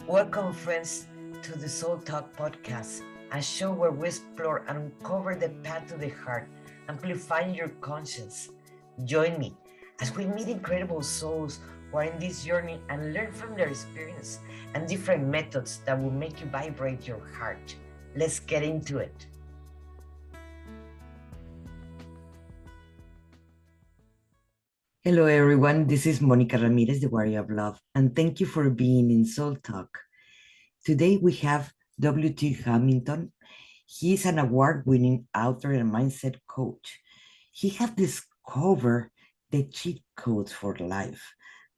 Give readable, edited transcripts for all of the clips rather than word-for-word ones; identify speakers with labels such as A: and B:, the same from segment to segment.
A: Welcome, friends, to the Soul Talk podcast, a show where we explore and uncover the path to the heart, amplifying your conscience. Join me as we meet incredible souls who are in this journey and learn from their experience and different methods that will make you vibrate your heart. Let's get into it. Hello, everyone. This is Monica Ramirez, the Warrior of Love, and thank you for being in Soul Talk. Today we have W.T. Hamilton. He is an award-winning author and mindset coach. He has discovered the cheat codes for life.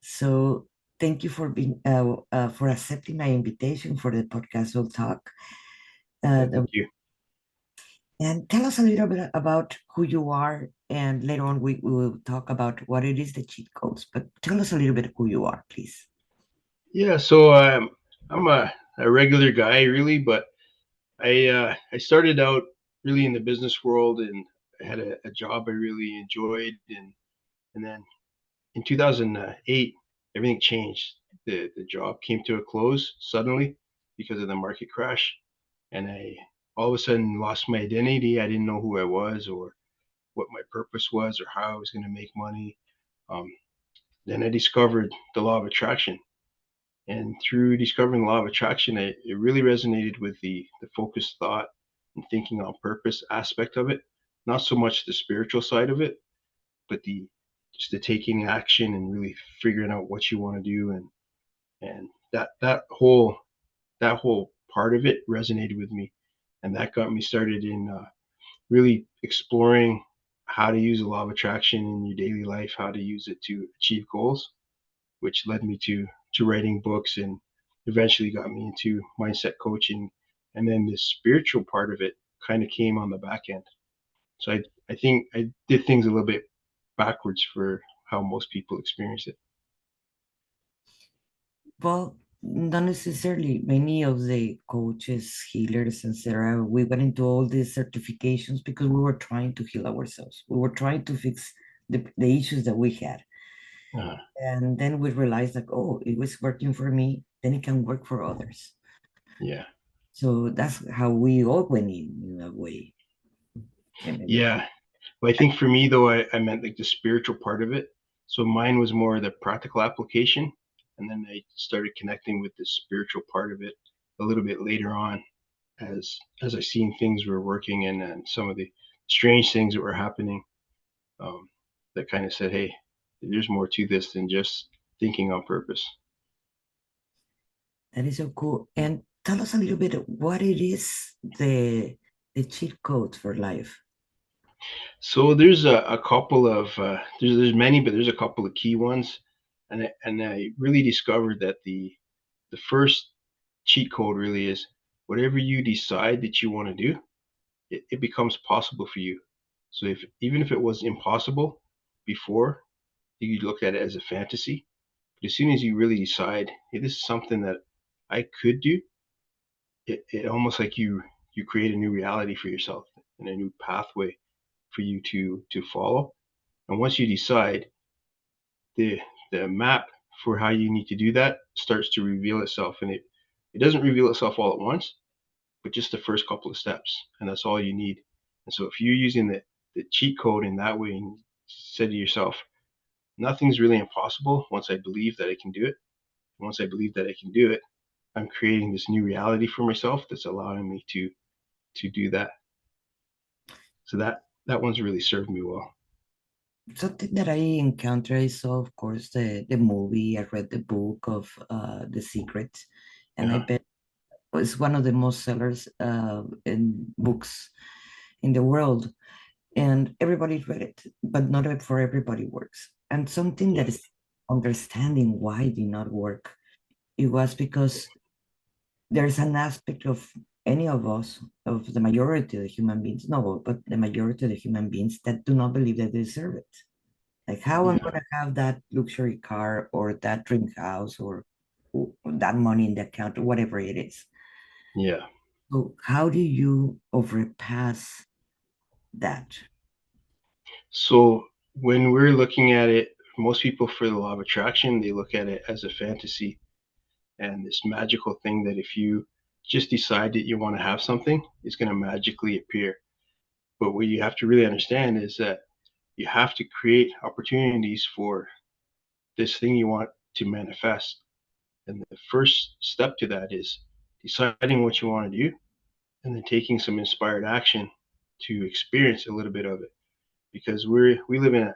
A: So thank you for being for accepting my invitation for the podcast We'll Talk.
B: Thank you.
A: And tell us a little bit about who you are, and later on we will talk about what it is the cheat codes. But tell us a little bit who you are, please.
B: Yeah, so I'm a regular guy, really, but I started out really in the business world, and I had a job I really enjoyed, and then in 2008 everything changed. The job came to a close suddenly because of the market crash, and I all of a sudden lost my identity. I didn't know who I was or what my purpose was or how I was going to make money. Um, then I discovered the law of attraction. And through discovering the law of attraction, it really resonated with the focused thought and thinking on purpose aspect of it. Not so much the spiritual side of it, but the just the taking action and really figuring out what you want to do, and that whole part of it resonated with me, and that got me started in really exploring how to use the law of attraction in your daily life, how to use it to achieve goals, which led me to writing books and eventually got me into mindset coaching. And then the spiritual part of it kind of came on the back end. So I think I did things a little bit backwards for how most people experience it.
A: Well, not necessarily. Many of the coaches, healers, etc., we went into all these certifications because we were trying to heal ourselves. We were trying to fix the issues that we had.
B: Uh,
A: And then we realized like, oh, it was working for me, then it can work for others.
B: yeah,
A: So that's how we all went in a way. And
B: yeah. But I think for me though, I meant like the spiritual part of it. So mine was more the practical application, and then I started connecting with the spiritual part of it a little bit later on as I seen things were working, and some of the strange things that were happening, um, that kind of said, hey, there's more to this than just thinking on purpose.
A: that is so cool. And tell us a little bit what it is the cheat code for life.
B: So there's a couple of there's many, but there's a couple of key ones, and I really discovered that the first cheat code really is whatever you decide that you want to do, it becomes possible for you. So if even if it was impossible before, you look at it as a fantasy. But as soon as you really decide, hey, this is something that I could do, it almost like you create a new reality for yourself and a new pathway for you to follow. And once you decide, the the map for how you need to do that starts to reveal itself, and it doesn't reveal itself all at once, but just the first couple of steps, and that's all you need. And so if you're using the cheat code in that way and said to yourself, nothing's really impossible once I believe that I can do it. Once I believe that I can do it, I'm creating this new reality for myself that's allowing me to do that. So that one's really served me well.
A: Something that I encountered, I saw, of course, the movie. I read the book of The Secret, and I
B: Uh,
A: bet it's one of the most sellers in books in the world. And everybody read it, but not for everybody works. And something
B: yeah,
A: that is understanding why it did not work, it was because there's an aspect of any of us, of the majority of the human beings, no, but the majority of the human beings that do not believe that they deserve it. Like how I'm
B: yeah,
A: gonna have that luxury car or that dream house or that money in the account or whatever it is.
B: yeah.
A: So how do you overpass that?
B: So when we're looking at it, most people for the law of attraction, they look at it as a fantasy. and this magical thing that if you just decide that you want to have something, it's going to magically appear. But what you have to really understand is that you have to create opportunities for this thing you want to manifest. And the first step to that is deciding what you want to do and then taking some inspired action to experience a little bit of it. Because we live in a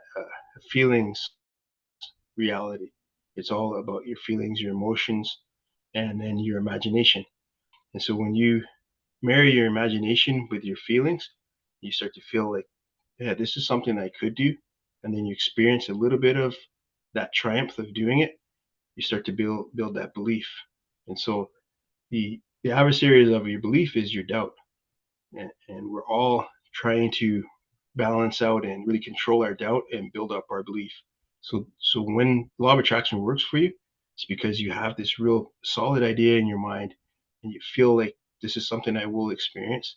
B: feelings reality. It's all about your feelings, your emotions, and then your imagination. And so when you marry your imagination with your feelings, you start to feel like, yeah, this is something I could do. And then you experience a little bit of that triumph of doing it. You start to build that belief. And so the adversaries of your belief is your doubt. And we're all trying to balance out and really control our doubt and build up our belief. So when law of attraction works for you, it's because you have this real solid idea in your mind and you feel like this is something I will experience.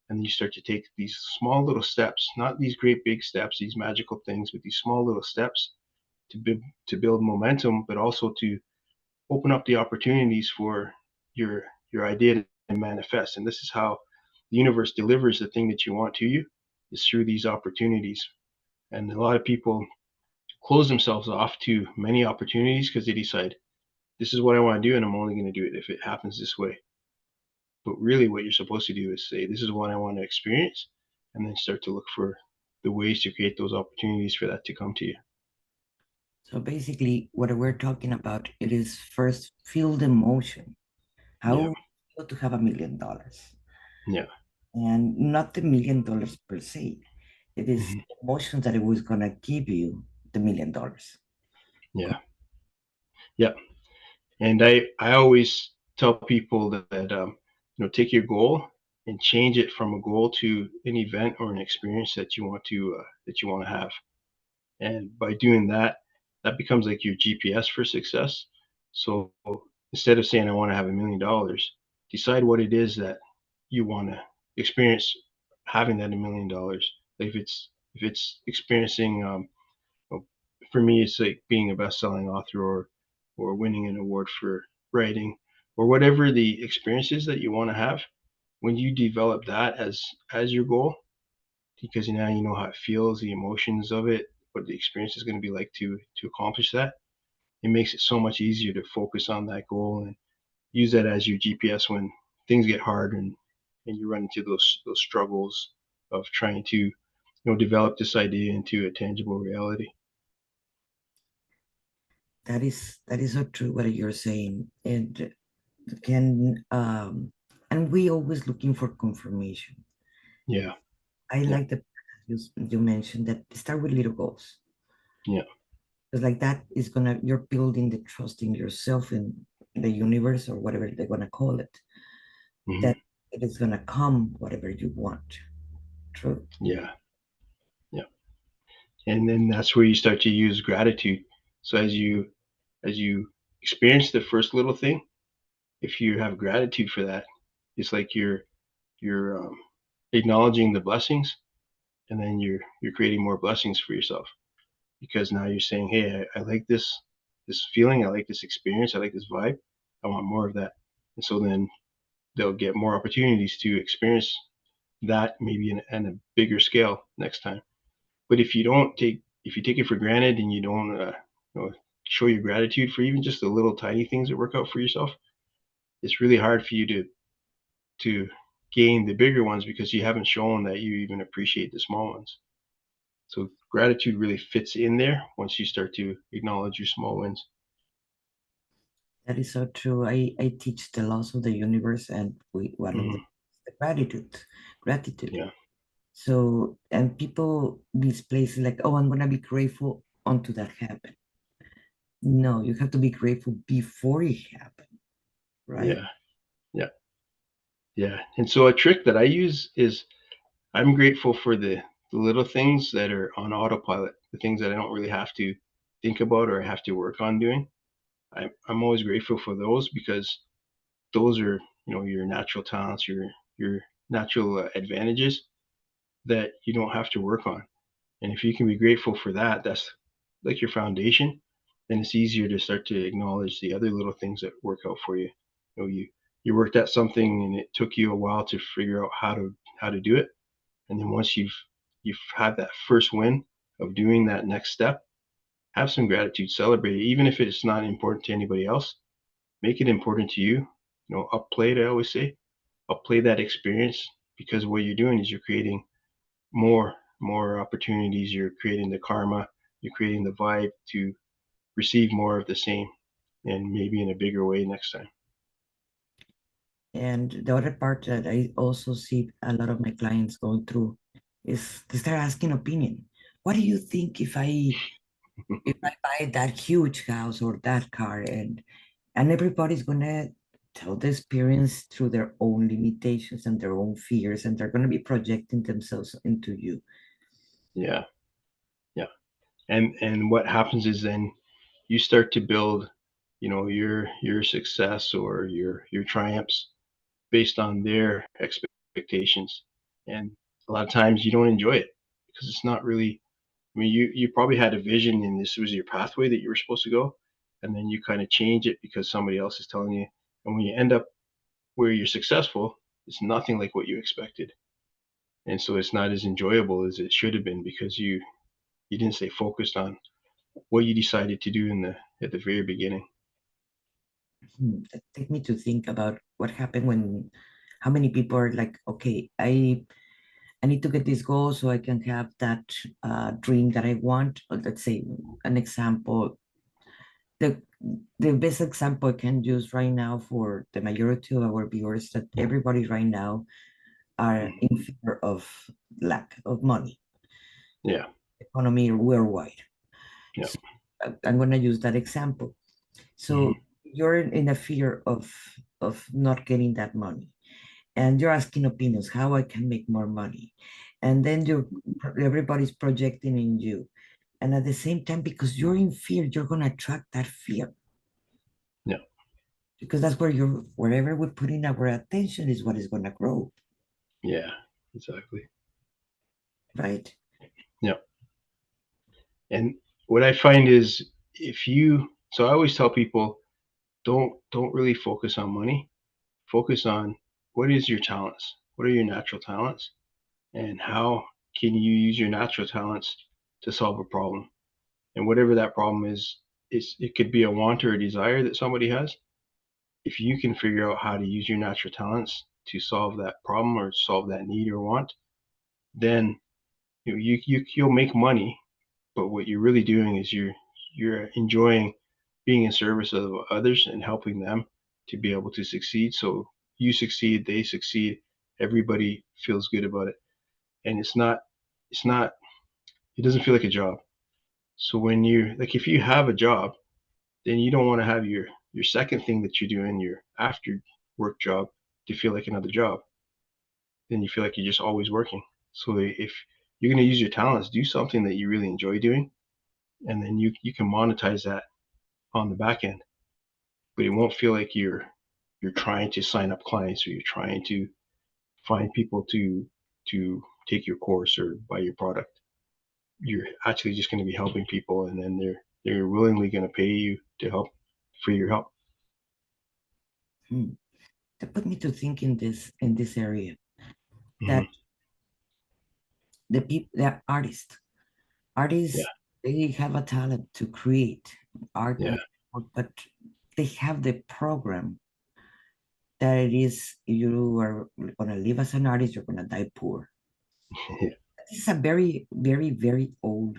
B: And then you start to take these small little steps, not these great big steps, these magical things, but these small little steps to build momentum, but also to open up the opportunities for your idea to manifest. And this is how the universe delivers the thing that you want to you, is through these opportunities. And a lot of people close themselves off to many opportunities because they decide this is what I want to do and I'm only going to do it if it happens this way. But really what you're supposed to do is say this is what I want to experience and then start to look for the ways to create those opportunities for that to come to you.
A: So basically, what we're talking about it is first feel the emotion.
B: Yeah.
A: How feel to have $1 million,
B: Yeah.
A: and not the $1 million per se. It is
B: Hmm.
A: emotions that it was gonna give you the $1 million.
B: Yeah. Yeah. And I always tell people that take your goal and change it from a goal to an event or an experience that you want to have. And by doing that, that becomes like your GPS for success. So instead of saying I want to have $1 million, decide what it is that you want to experience having that $1 million. Like if it's experiencing well, for me, it's like being a best-selling author or winning an award for writing or whatever the experience is that you want to have. When you develop that as your goal, because now you know how it feels, the emotions of it, what the experience is going to be like to accomplish that. It makes it so much easier to focus on that goal and use that as your GPS when things get hard and you run into those struggles of trying to develop this idea into a tangible reality.
A: That is so true what you're saying. And can and we always looking for confirmation.
B: Yeah.
A: I
B: Yeah.
A: like the you mentioned that start with little goals.
B: Yeah.
A: Because like that is gonna you're building the trust in yourself and the universe or whatever they're gonna call it,
B: Hmm.
A: that it is gonna come whatever you want. True.
B: Yeah. Yeah. And then that's where you start to use gratitude. So as you experience the first little thing, if you have gratitude for that, it's like you're acknowledging the blessings, and then you're creating more blessings for yourself because now you're saying, hey, I like this feeling, I like this experience, I like this vibe, I want more of that. And so then they'll get more opportunities to experience that maybe in a bigger scale next time. But if you take it for granted and you don't show your gratitude for even just the little tiny things that work out for yourself, it's really hard for you to gain the bigger ones because you haven't shown that you even appreciate the small ones. So gratitude really fits in there once you start to acknowledge your small wins.
A: That is so true. I teach the laws of the universe, and one of them
B: Hmm.
A: is the gratitude.
B: Yeah.
A: So, and people misplace like, oh, I'm gonna be grateful until that happen. No, you have to be grateful before it happen, right?
B: Yeah. Yeah. Yeah. And so a trick that I use is I'm grateful for the little things that are on autopilot, the things that I don't really have to think about or I have to work on doing. I'm always grateful for those because those are your natural talents, your natural advantages that you don't have to work on. And if you can be grateful for that, that's like your foundation. then it's easier to start to acknowledge the other little things that work out for you. You know, you worked at something and it took you a while to figure out how to do it, and then once you've had that first win of doing that next step, have some gratitude, celebrate it, even if it's not important to anybody else. Make it important to you. You know, upplay it. I always say, upplay that experience because what you're doing is you're creating more opportunities. You're creating the karma. You're creating the vibe to receive more of the same, and maybe in a bigger way next time.
A: And the other part that I also see a lot of my clients going through is they start asking opinion. What do you think if I buy that huge house or that car? And everybody's gonna tell the experience through their own limitations and their own fears, and they're gonna be projecting themselves into you.
B: Yeah, yeah. And what happens is then you start to build, you know, your success or your triumphs based on their expectations. And a lot of times you don't enjoy it because it's not really. I mean, you probably had a vision and this was your pathway that you were supposed to go, and then you kind of change it because somebody else is telling you. And when you end up where you're successful, it's nothing like what you expected, and so it's not as enjoyable as it should have been because you didn't stay focused on what you decided to do in the at the very beginning.
A: That take me to think about what happened when how many people are like, okay, I need to get this goal so I can have that dream that I want. Or let's say an example. The the best example I can use right now for the majority of our viewers that everybody right now are
B: Mhm.
A: in fear of lack of money,
B: Yeah,
A: economy worldwide.
B: yeah,
A: So I'm going to use that example.
B: hmm
A: So you're in a fear of not getting that money, and you're asking opinions how I can make more money, and then everybody's projecting in you, and at the same time because you're in fear, you're going to attract that fear
B: yeah,
A: because that's where you're wherever we're putting our attention is what is going to grow,
B: yeah, exactly.
A: right?
B: Yeah, and what I find is if you, so I always tell people don't really focus on money. Focus on what is your talents, what are your natural talents, and how can you use your natural talents to solve a problem. And whatever that problem is it could be a want or a desire that somebody has. If you can figure out how to use your natural talents to solve that problem or solve that need or want, then you'll make money. But what you're really doing is you're enjoying being in service of others and helping them to be able to succeed. So you succeed, they succeed, everybody feels good about it, and it's not it doesn't feel like a job. So when you like if you have a job, then you don't want to have your second thing that you're doing, your after work job, to feel like another job. Then you feel like you're just always working. So if you're going to use your talents, do something that you really enjoy doing, and then you can monetize that on the back end. But it won't feel like you're trying to sign up clients or you're trying to find people to take your course or buy your product. You're actually just going to be helping people, and then they're willingly going to pay you to help for your help.
A: Hmm. That put me to think in this area
B: Hmm.
A: that the people, the artists,
B: Yeah,
A: they have a talent to create art,
B: yeah,
A: but they have the program that it is you are going to live as an artist, you're going to die poor.
B: yeah,
A: This is a very, very, very old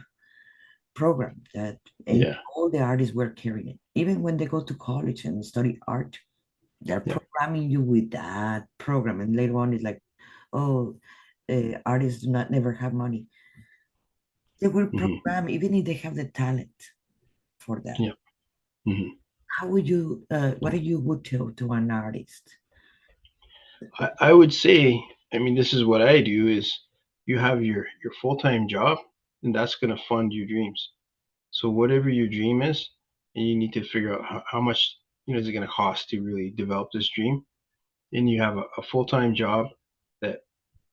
A: program that
B: yeah,
A: all the artists were carrying it. Even when they go to college and study art, they're
B: yeah.
A: programming you with that program. And later on, it's like, oh, artists do not never have money. They were
B: Hmm.
A: programmed, even if they have the talent for that.
B: Yeah. Hmm.
A: How would you, what do you would tell to an artist?
B: I would say, I mean, this is what I do is you have your full-time job, and that's going to fund your dreams. So whatever your dream is, and you need to figure out how much is it going to cost to really develop this dream. Then you have a full-time job that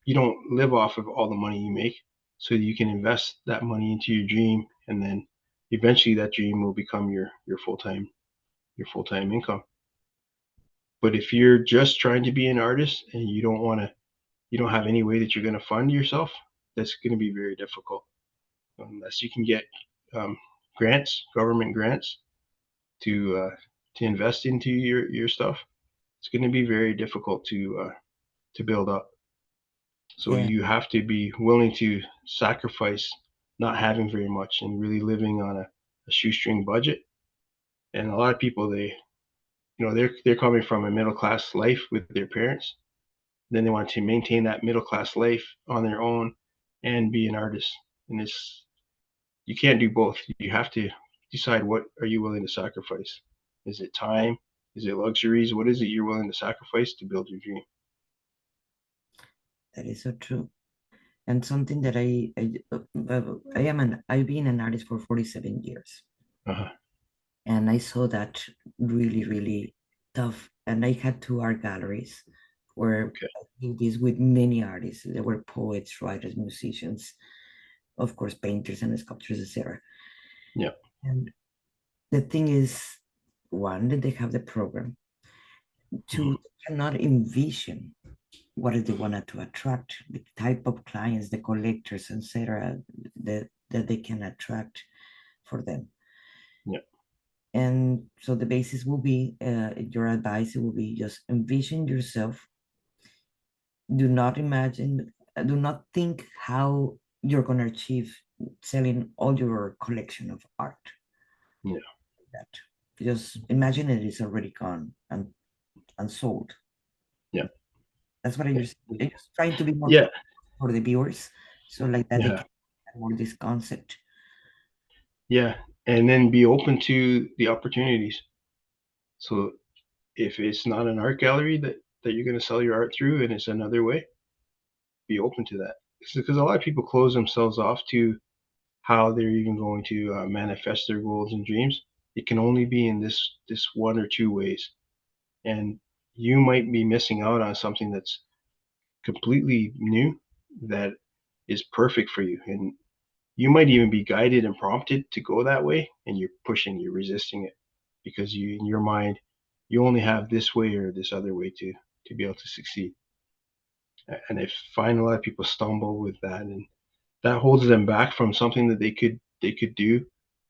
B: you don't live off of all the money you make, so you can invest that money into your dream, and then eventually that dream will become your full-time income. But if you're just trying to be an artist and you don't have any way that you're going to fund yourself, that's going to be very difficult unless you can get um, grants, government grants to invest into your stuff. It's going to be very difficult to build up. So
A: Yeah,
B: you have to be willing to sacrifice not having very much and really living on a shoestring budget. And a lot of people, they're coming from a middle class life with their parents. Then they want to maintain that middle class life on their own and be an artist. And it's you can't do both. You have to decide what are you willing to sacrifice. Is it time? Is it luxuries? What is it you're willing to sacrifice to build your dream?
A: that is so true. And something that I've been an artist for 47 years,
B: Uh-huh.
A: and I saw that really, really tough. And I had two art galleries where
B: Okay.
A: I did this with many artists. There were poets, writers, musicians, of course, painters and sculptors, etc.
B: Yeah.
A: And the thing is, one, that they have the program. Two,
B: Mm-hmm.
A: they cannot envision what do they wanted to attract, the type of clients, the collectors, etc., that they can attract for them.
B: Yeah.
A: And so the basis will be your advice will be just envision yourself. Do not imagine, do not think how you're going to achieve selling all your collection of art.
B: Yeah.
A: That just imagine it is already gone and unsold.
B: Yeah.
A: That's what I'm just trying to be more
B: Yeah.
A: for the viewers, so like that they
B: Yeah.
A: can have more this concept.
B: Yeah. And then be open to the opportunities. So if it's not an art gallery that you're going to sell your art through and it's another way, be open to that. Because a lot of people close themselves off to how they're even going to manifest their goals and dreams. It can only be in this one or two ways, and you might be missing out on something that's completely new that is perfect for you, and you might even be guided and prompted to go that way, and you're resisting it because you in your mind you only have this way or this other way to be able to succeed. And I find a lot of people stumble with that, and that holds them back from something that they could do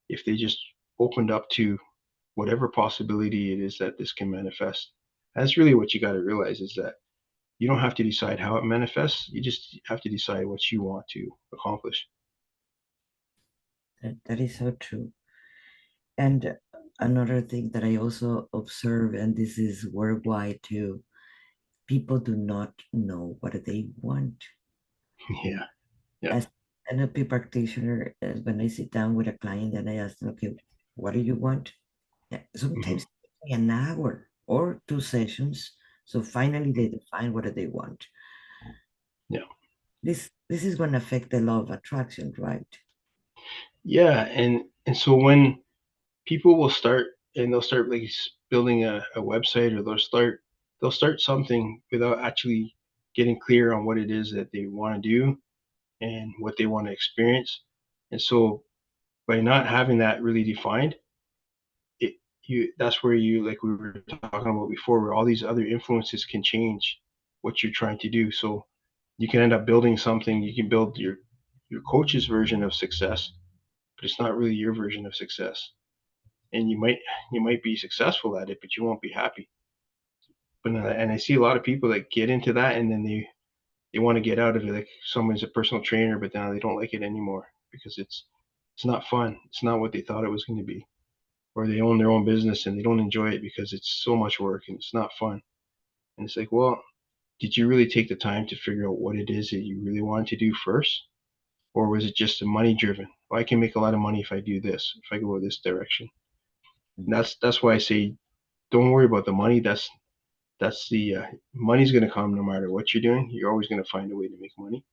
B: if they just opened up to whatever possibility it is that this can manifest. That's really what you got to realize is that you don't have to decide how it manifests. You just have to decide what you want to accomplish.
A: That is so true. And another thing that I also observe, and this is worldwide too, people do not know what they want.
B: Yeah, yeah,
A: As an NLP practitioner, when I sit down with a client and I ask them, okay, what do you want? Yeah,
B: hmm
A: sometimes it takes me an hour or two sessions. So finally they define what they want.
B: yeah,
A: This is going to affect the law of attraction, right?
B: yeah. And so when people will start and they'll start like building a website or they'll start something without actually getting clear on what it is that they want to do and what they want to experience. And so by not having that really defined, it you that's where you like we were talking about before, where all these other influences can change what you're trying to do. So you can end up building something. You can build your coach's version of success, but it's not really your version of success. And you might be successful at it, but you won't be happy. But and I see a lot of people that get into that and then they want to get out of it. Like someone's a personal trainer, but now they don't like it anymore because it's not fun. It's not what they thought it was going to be. Or they own their own business and they don't enjoy it because it's so much work and it's not fun. And it's like, well, did you really take the time to figure out what it is that you really wanted to do first? Or was it just a money driven? Well, I can make a lot of money if I do this, if I go this direction. And that's why I say don't worry about the money. That's the money's going to come no matter what you're doing. You're always going to find a way to make money.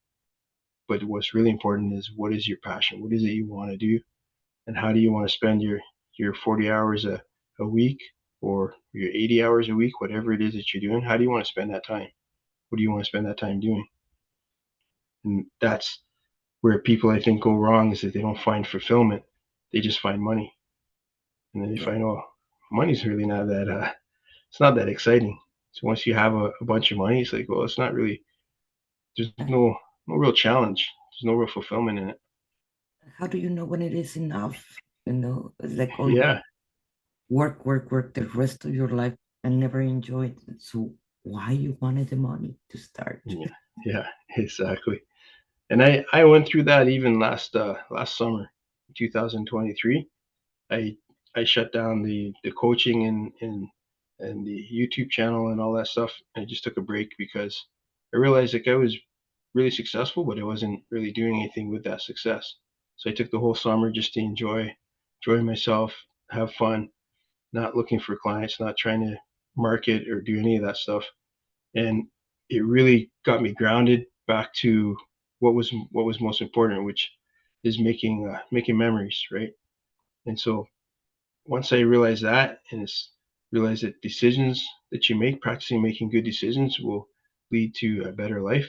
B: But what's really important is what is your passion? What is it you want to do? And how do you want to spend your 40 hours a week or your 80 hours a week, whatever it is that you're doing? How do you want to spend that time? What do you want to spend that time doing? And that's where people I think go wrong is that they don't find fulfillment they just find money, and then they
A: Yeah.
B: find, oh, money's really not that it's not that exciting. So once you have a bunch of money, it's like, well, it's not really. There's no real challenge. There's no real fulfillment in it.
A: How do you know when it is enough? It's like all
B: Yeah,
A: work, work, work the rest of your life and never enjoy it. So why you wanted the money to start?
B: yeah, yeah, exactly. And I went through that even last summer, 2023. I I shut down the coaching and the YouTube channel and all that stuff. I just took a break because I realized like I was really successful, but I wasn't really doing anything with that success. So I took the whole summer just to enjoy myself, have fun, not looking for clients, not trying to market or do any of that stuff. And it really got me grounded back to what was most important, which is making memories, right? And so once I realized that, and it's realized that decisions that you make, practicing making good decisions, will lead to a better life.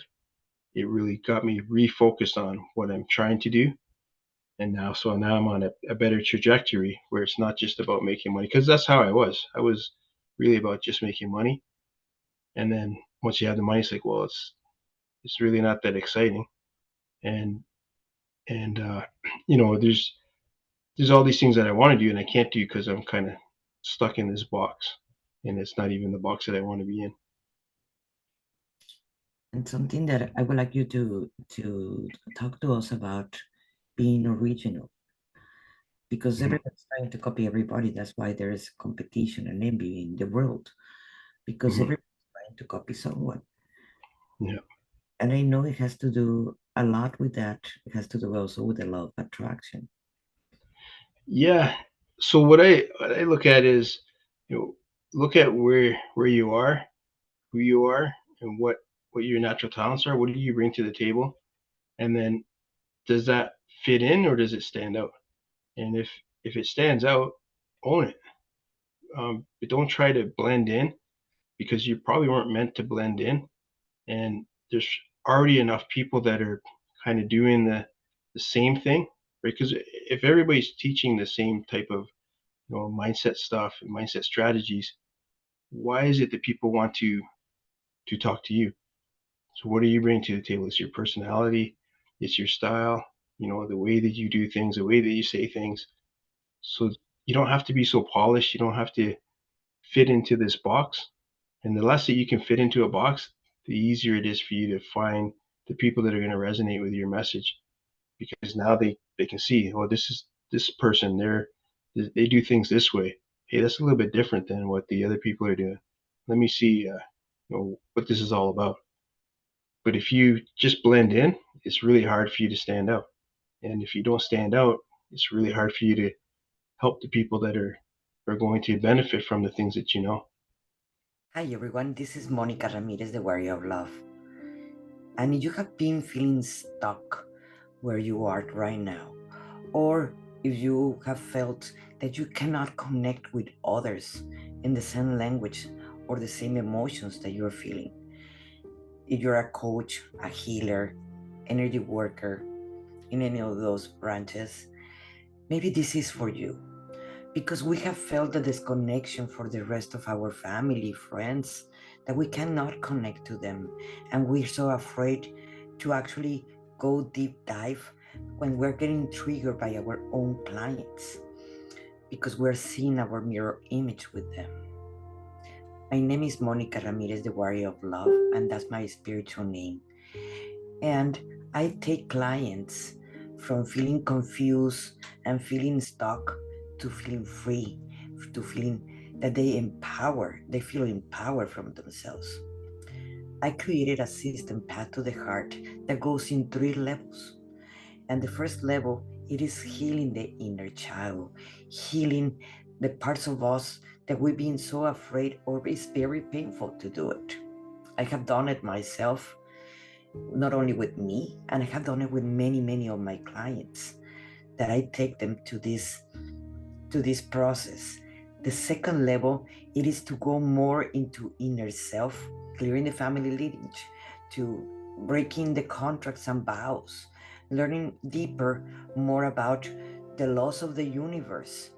B: It really got me refocused on what I'm trying to do. And now I'm on a better trajectory where it's not just about making money, because that's how I was. I was really about just making money. And then once you have the money, it's like, well, it's really not that exciting. And and there's all these things that I want to do and I can't do because I'm kind of stuck in this box, and it's not even the box that I want to be in.
A: And something that I would like you to talk to us about being original, because
B: Mhm.
A: everyone's trying to copy everybody. That's why there is competition and envy in the world, because
B: Mhm.
A: everyone's trying to copy someone.
B: Yeah.
A: And I know it has to do a lot with that. It has to do also with the law of attraction.
B: Yeah. So what I look at is, look at where you are, who you are, and what your natural talents are. What do you bring to the table? And then does that fit in or does it stand out? And if it stands out, own it. But don't try to blend in because you probably weren't meant to blend in. And there's already enough people that are kind of doing the same thing, right? Because if everybody's teaching the same type of mindset stuff and mindset strategies, why is it that people want to talk to you? So what are you bringing to the table? It's your personality, it's your style, the way that you do things, the way that you say things. So you don't have to be so polished. You don't have to fit into this box. And the less that you can fit into a box, the easier it is for you to find the people that are going to resonate with your message, because now they can see, oh, this is this person, they do things this way. Hey, that's a little bit different than what the other people are doing. Let me see what this is all about. But if you just blend in, it's really hard for you to stand out. And if you don't stand out, it's really hard for you to help the people that are going to benefit from the things that you know.
A: Hi everyone, this is Monica Ramirez, the Warrior of Love. And if you have been feeling stuck where you are right now, or if you have felt that you cannot connect with others in the same language or the same emotions that you're feeling, if you're a coach, a healer, energy worker in any of those branches, maybe this is for you. Because we have felt the disconnection for the rest of our family, friends, that we cannot connect to them. And we're so afraid to actually go deep dive when we're getting triggered by our own clients because we're seeing our mirror image with them. My name is Monica Ramirez, the Warrior of Love, and that's my spiritual name. And I take clients from feeling confused and feeling stuck to feeling free, to feeling that they feel empowered from themselves. I created a system path to the heart that goes in 3 levels. And the first level, it is healing the inner child, healing the parts of us that we've been so afraid or it's very painful to do it. I have done it myself, not only with me, and I have done it with many, many of my clients that I take them to this process. The second level, it is to go more into inner self, clearing the family lineage, to breaking the contracts and vows, learning deeper more about the laws of the universe.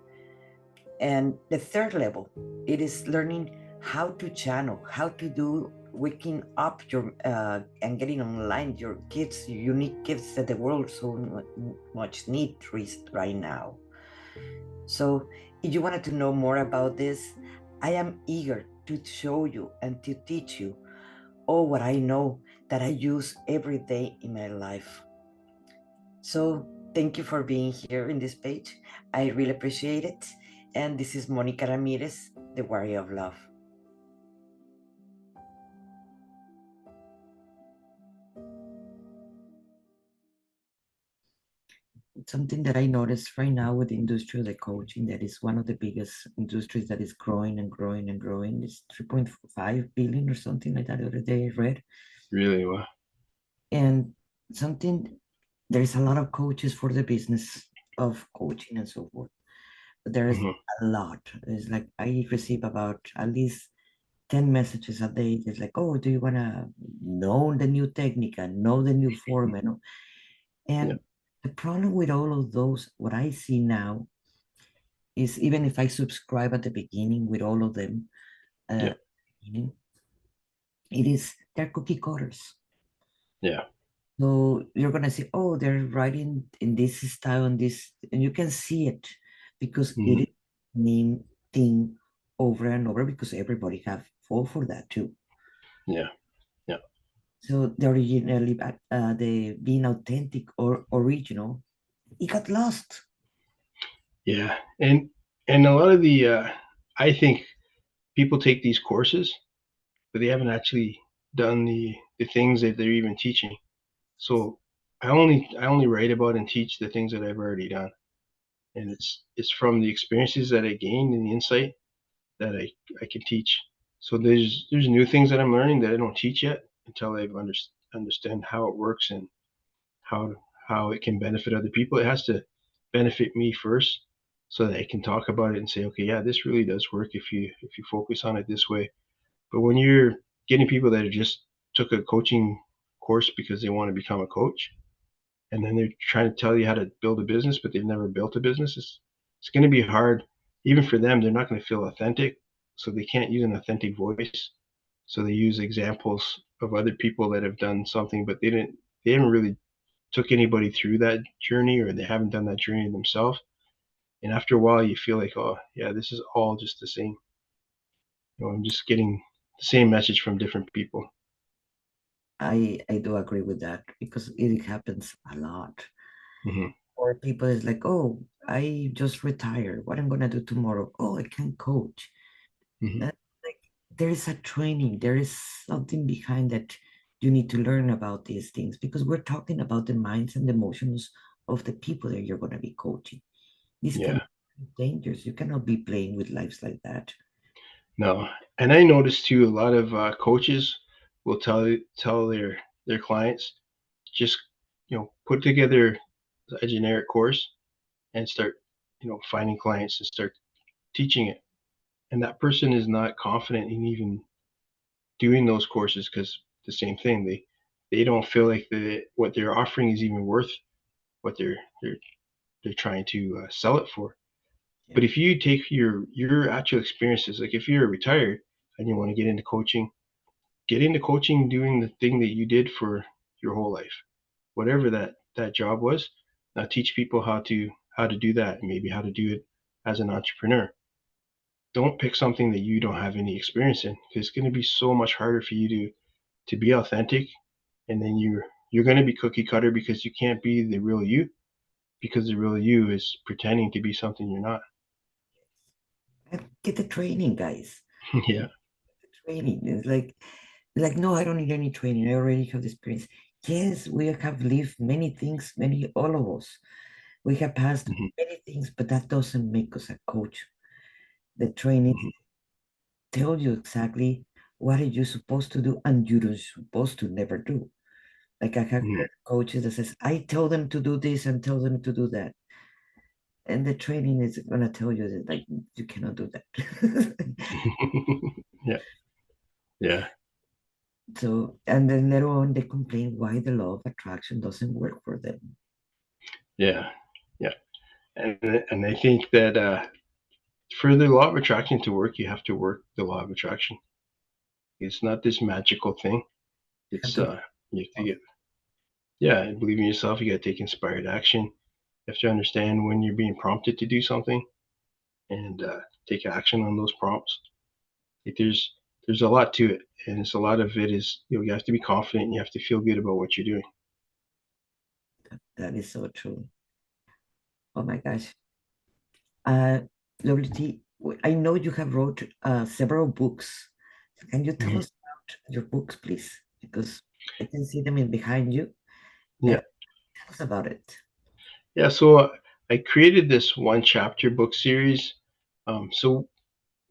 A: And the third level, it is learning how to channel, how to do waking up your and getting online your gifts, your unique gifts that the world so much needs right now. So, if you wanted to know more about this, I am eager to show you and to teach you all what I know that I use every day in my life. So, thank you for being here in this page. I really appreciate it. And this is Monica Ramirez, the Warrior of Love. Something that I noticed right now with the industry of the coaching, that is one of the biggest industries that is growing and growing and growing. It's 3.5 billion or something like that the other day I read.
B: Really? Wow.
A: And something, there's a lot of coaches for the business of coaching and so forth. But there's
B: Hmm.
A: a lot. It's like I receive about at least 10 messages a day. It's like, oh, do you want to know the new technique and know the new form?
B: Yeah.
A: And the problem with all of those, what I see now, is even if I subscribe at the beginning with all of them, uh,
B: Yeah.
A: it is they're cookie cutters.
B: Yeah.
A: So you're gonna say, oh, they're writing in this style and this, and you can see it because it
B: Hmm.
A: is name thing over and over because everybody have fall for that too.
B: Yeah. Yeah.
A: So the originally, the being authentic or original, it got lost.
B: Yeah. And a lot of the I think people take these courses, but they haven't actually done the things that they're even teaching. So I only write about and teach the things that I've already done, and it's from the experiences that I gained and the insight that I can teach. So there's new things that I'm learning that I don't teach yet until I've understand how it works and how how it can benefit other people. It has to benefit me first, so that I can talk about it and say, okay, yeah, this really does work if you focus on it this way. But when you're getting people that have just took a coaching course because they want to become a coach, and then they're trying to tell you how to build a business, but they've never built a business, it's going to be hard. Even for them, they're not going to feel authentic, so they can't use an authentic voice. So they use examples of other people that have done something, but they haven't really took anybody through that journey, or they haven't done that journey themselves. And after a while, you feel like, oh yeah, this is all just the same. I'm just getting the same message from different people.
A: I do agree with that because it happens a lot.
B: Hmm.
A: Or people is like, oh, I just retired. What I'm gonna do tomorrow? Oh, I can coach.
B: Hmm.
A: Like there is a training, there is something behind that you need to learn about these things because we're talking about the minds and the emotions of the people that you're gonna be coaching. This can
B: Yeah.
A: be dangerous. You cannot be playing with lives like that.
B: No, and I noticed too, a lot of coaches will tell their clients, just put together a generic course and start finding clients and start teaching it. And that person is not confident in even doing those courses because the same thing, they don't feel like what they're offering is even worth what they're trying to sell it for.
A: Yeah.
B: But if you take your actual experiences, like if you're retired and you want to get into coaching doing the thing that you did for your whole life, whatever that job was. Now teach people how to do that, and maybe how to do it as an entrepreneur. Don't pick something that you don't have any experience in, because it's going to be so much harder for you to be authentic. And then you're going to be cookie cutter because you can't be the real you, because the real you is pretending to be something you're not.
A: And get the training, guys.
B: Yeah.
A: Training. It's like, no, I don't need any training. I already have the experience. Yes, we have lived many things, many all of us. We have passed
B: Hmm.
A: many things, but that doesn't make us a coach. The training
B: Hmm.
A: tell you exactly what are you supposed to do and you're supposed to never do. Like I have
B: Hmm.
A: coaches that says, I tell them to do this and tell them to do that. And the training is gonna tell you that like you cannot do that.
B: Yeah. Yeah.
A: So and then later on they complain why the law of attraction doesn't work for them.
B: Yeah. Yeah. and I think that for the law of attraction to work, you have to work the law of attraction. It's not this magical thing.
A: You have
B: It's
A: to
B: you have to get, yeah, believe in yourself. You got to take inspired action. You have to understand when you're being prompted to do something and take action on those prompts. Like there's a lot to it, and it's a lot of it is you have to be confident. And you have to feel good about what you're doing.
A: that is so true. Oh my gosh. Uh, WT, I know you have wrote several books. Can you tell
B: Mhm.
A: us about your books, please? Because I can see them in behind you.
B: Yeah,
A: Tell us about it.
B: yeah. So I created this one chapter book series. So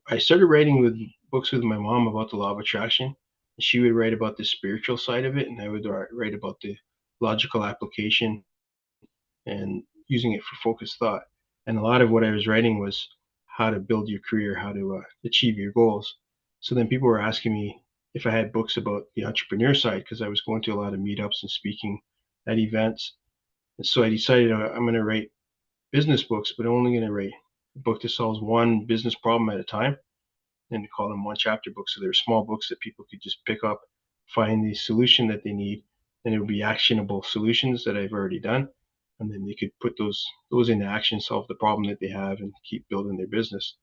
B: I started writing with books with my mom about the law of attraction. She would write about the spiritual side of it, and I would write about the logical application and using it for focused thought. And a lot of what I was writing was how to build your career, how to achieve your goals. So then people were asking me if I had books about the entrepreneur side because I was going to a lot of meetups and speaking at events. And so I decided I'm going to write business books, but only going to write a book that solves one business problem at a time and to call them one chapter books. So they're small books that people could just pick up, find the solution that they need, and it would be actionable solutions that I've already done. And then they could put those into action, solve the problem that they have, and keep building their business.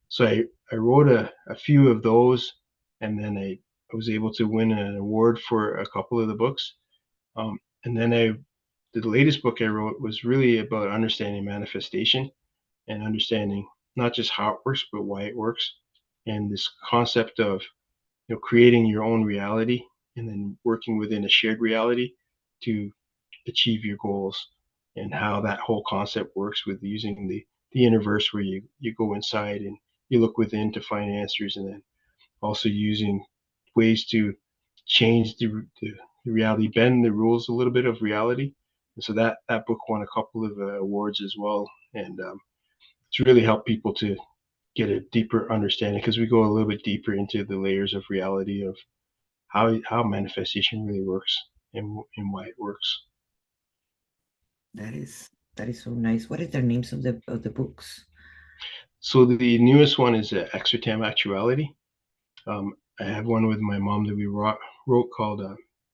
B: So I wrote a few of those, and then I was able to win an award for a couple of the books. And then the latest book I wrote was really about understanding manifestation and understanding not just how it works, but why it works. And this concept of creating your own reality and then working within a shared reality to achieve your goals and how that whole concept works with using the universe where you go inside and you look within to find answers and then also using ways to change the reality, bend the rules a little bit of reality. And so that book won a couple of awards as well. And it's really helped people to get a deeper understanding because we go a little bit deeper into the layers of reality of how manifestation really works and why it works.
A: That is so nice. What is the names of the books?
B: So the newest one is Exertam Actuality. I have one with my mom that we wrote called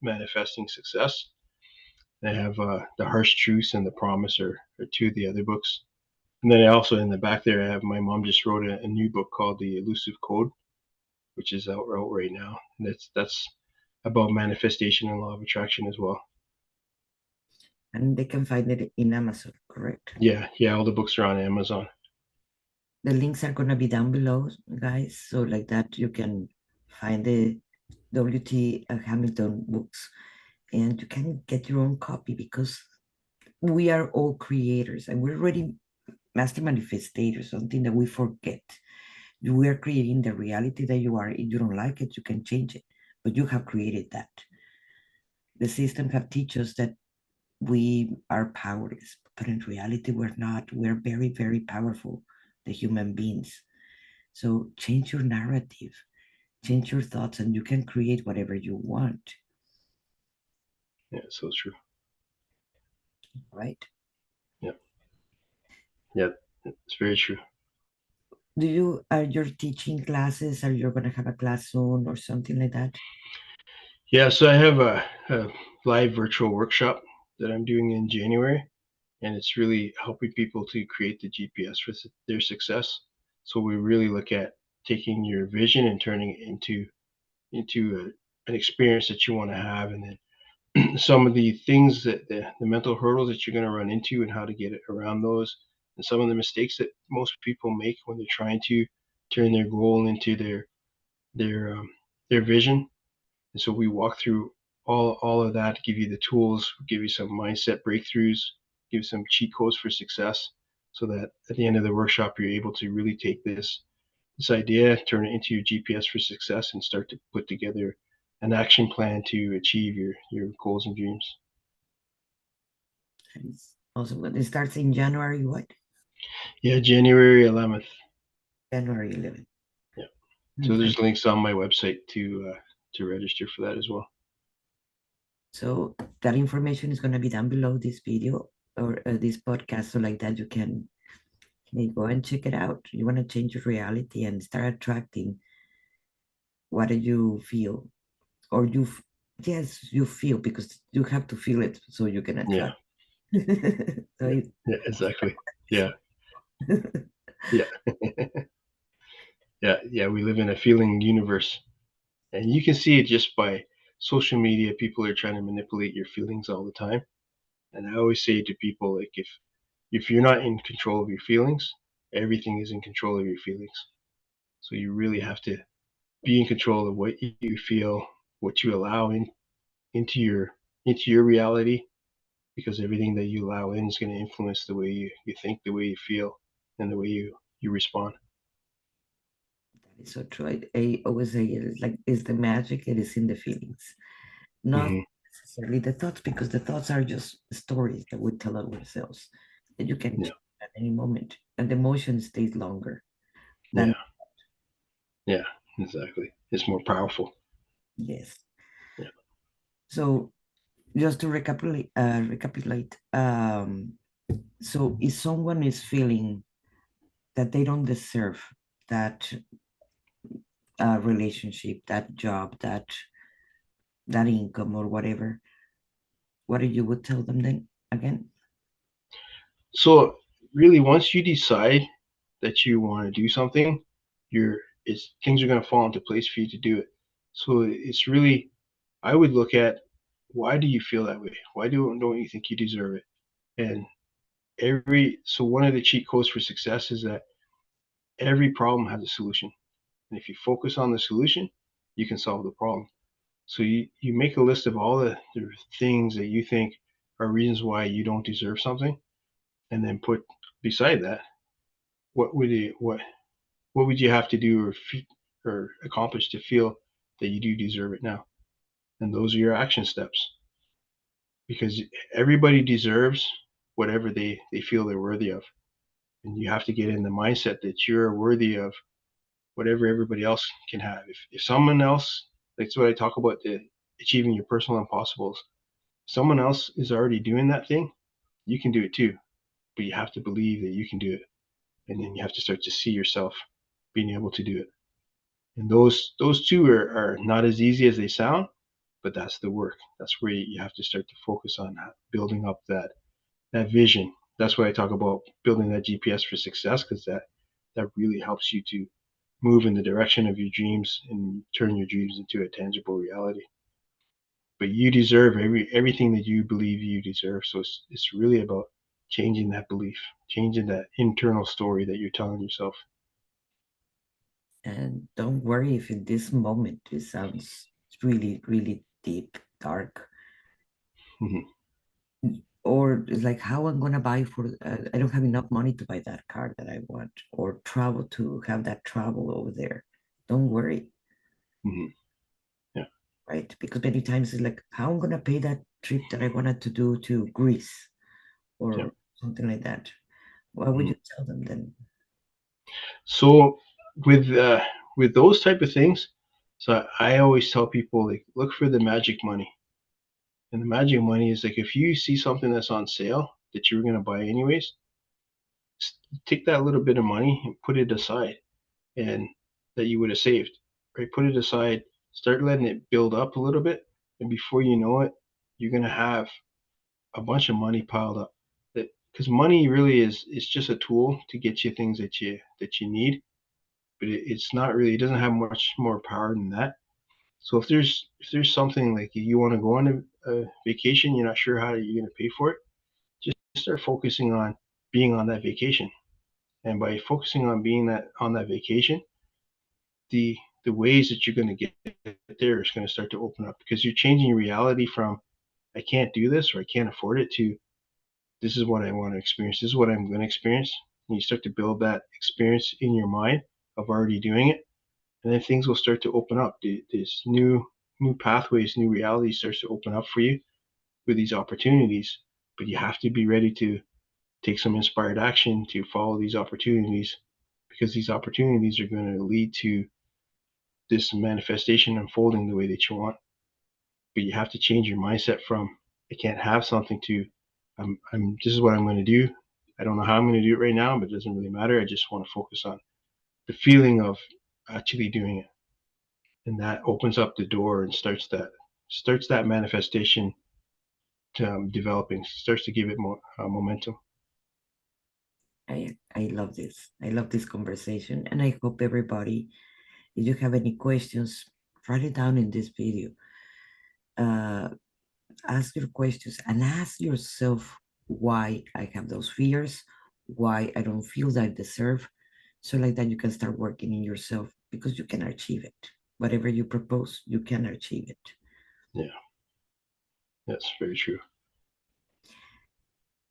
B: Manifesting Success. I have The Harsh Truths and The Promise are two of the other books. And then I also in the back there I have my mom just wrote a new book called The Elusive Code, which is out right now. And that's about manifestation and law of attraction as well.
A: And they can find it in Amazon, correct?
B: Yeah, yeah, all the books are on Amazon.
A: The links are gonna be down below, guys. So like that, you can find the WT Hamilton books, and you can get your own copy because we are all creators, and we're already master manifestators. Something that we forget. We are creating the reality that you are. If you don't like it, you can change it, but you have created that. The system have teach us that we are powerless, but in reality, we're not. We're very, very powerful, the human beings. So change your narrative, change your thoughts, and you can create whatever you want,
B: Yeah, so true.
A: right?
B: Yeah, yeah, it's very true.
A: Do you are you teaching classes? Are you gonna have a class soon or something like that?
B: Yeah, so I have a live virtual workshop that I'm doing in January, and it's really helping people to create the GPS for their success. So we really look at taking your vision and turning it into an experience that you want to have, and then some of the things that the mental hurdles that you're going to run into and how to get around those, and some of the mistakes that most people make when they're trying to turn their goal into their their vision. And so we walk through all of that, give you the tools, give you some mindset breakthroughs, give some cheat codes for success, so that at the end of the workshop you're able to really take this idea, turn it into your GPS for success, and start to put together an action plan to achieve your goals and dreams.
A: And it's awesome. It starts in January, what?
B: Yeah, January 11th.
A: January 11th.
B: Yeah. So
A: And
B: there's links on my website to register for that as well.
A: so that information is going to be down below this video. or this podcast so like that you can, hey, go and check it out. You want to change your reality and start attracting what do you feel, or yes, you feel, because you have to feel it so you can
B: Yeah.
A: attract. So
B: Yeah. Yeah. Exactly. Yeah. Yeah. Yeah. Yeah. We live in a feeling universe, and you can see it just by social media. People are trying to manipulate your feelings all the time. And I always say to people, like, if you're not in control of your feelings, everything is in control of your feelings. So you really have to be in control of what you feel, what you allow into your reality, because everything that you allow in is going to influence the way you think, the way you feel, and the way you respond.
A: that is so true. I always say it is like, is the magic, it is in the feelings, not
B: Hmm.
A: necessarily the thoughts, because the thoughts are just stories that we tell ourselves that you can
B: Yeah.
A: change at any moment, and the emotion stays longer than.
B: Yeah. Yeah. Exactly. It's more powerful.
A: Yes.
B: Yeah.
A: So just to recapitulate, so if someone is feeling that they don't deserve that relationship, that job, that income or whatever, what do you would tell them then again?
B: So really, once you decide that you want to do something, you're it's things are going to fall into place for you to do it. So it's really, I would look at, why do you feel that way? Why don't you think you deserve it? And so one of the cheat codes for success is that every problem has a solution. And if you focus on the solution, you can solve the problem. So you make a list of all the things that you think are reasons why you don't deserve something, and then put beside that, what would you have to do or accomplish to feel that you do deserve it now? And those are your action steps, because everybody deserves whatever they feel they're worthy of. And you have to get in the mindset that you're worthy of whatever everybody else can have. If someone else, that's what I talk about, the achieving your personal impossibles. If someone else is already doing that thing, you can do it too. But you have to believe that you can do it. And then you have to start to see yourself being able to do it. And those two are not as easy as they sound, but that's the work. That's where you have to start to focus on that, building up that vision. That's why I talk about building that GPS for success, because that really helps you to move in the direction of your dreams and turn your dreams into a tangible reality. But you deserve everything that you believe you deserve. So it's really about changing that belief, changing that internal story that you're telling yourself.
A: And don't worry if in this moment it sounds really, really deep, dark,
B: Hmm.
A: or it's like, how I'm gonna buy for, I don't have enough money to buy that car that I want, or travel to have that travel over there. Don't worry,
B: Hmm. Yeah.
A: right? Because many times it's like, how I'm gonna pay that trip that I wanted to do to Greece
B: Yeah.
A: or something like that. What would
B: Hmm.
A: you tell them then?
B: So with uh, with those type of things, so I always tell people, like, look for the magic money. And the magic money is like, if you see something that's on sale that you were going to buy anyways, take that little bit of money and put it aside, and that you would have saved, right? Put it aside, start letting it build up a little bit, and before you know it, you're going to have a bunch of money piled up. That Because money really is just a tool to get you things that you need, but it's not really. It doesn't have much more power than that. So if there's something like you want to go on a vacation, you're not sure how you're going to pay for it, just start focusing on being on that vacation. And by focusing on being that on that vacation, the the ways that you're going to get there is going to start to open up, because you're changing your reality from, I can't do this or I can't afford it, to, this is what I want to experience. This is what I'm going to experience. And you start to build that experience in your mind of already doing it, and then things will start to open up. This new pathways, new reality starts to open up for you with these opportunities. But you have to be ready to take some inspired action to follow these opportunities, because these opportunities are going to lead to this manifestation unfolding the way that you want. But you have to change your mindset from, I can't have something, to, this is what I'm going to do. I don't know how I'm going to do it right now, but it doesn't really matter. I just want to focus on the feeling of actually doing it, and that opens up the door and starts that manifestation to, developing, starts to give it more momentum.
A: I love this. I love this conversation, and I hope everybody, if you have any questions, write it down in this video. Uh, Ask your questions and ask yourself why I have those fears, why I don't feel that I deserve. So, like that, you can start working in yourself because you can achieve it. Whatever you propose, you can achieve it.
B: Yeah, that's very true.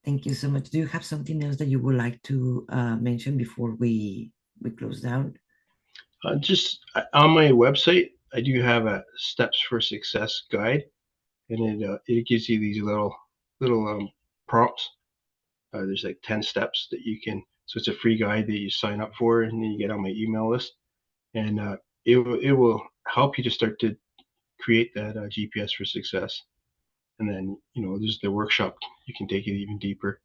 A: Thank you so much. Do you have something else that you would like to mention before we close down?
B: Just on my website, I do have a steps for success guide, and it gives you these little prompts. There's like 10 steps that you can. So it's a free guide that you sign up for, and then you get on my email list, and it will help you to start to create that GPS for success. And then there's the workshop. You can take it even deeper.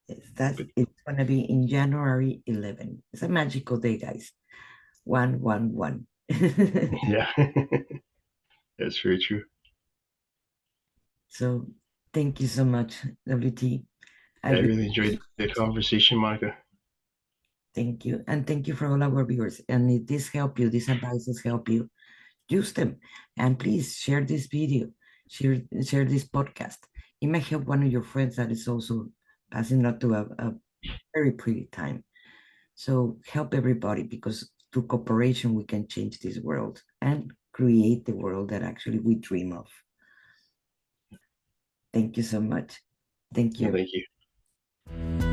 A: Yes, that's
B: But
A: it's gonna be in January 11. It's a magical day, guys. 111.
B: yeah, that's very true.
A: So thank you so much, WT. I
B: I
A: really
B: really enjoyed
A: appreciate
B: the
A: it.
B: conversation, Monica.
A: Thank you. And thank you for all our viewers. And if this help you, these advices help you, use them. And please share this video, share this podcast. It may help one of your friends that is also passing out to a very pretty time. So help everybody because through cooperation we can change this world and create the world that actually we dream of. Thank you so much. Thank
B: Well,
A: you.
B: thank you.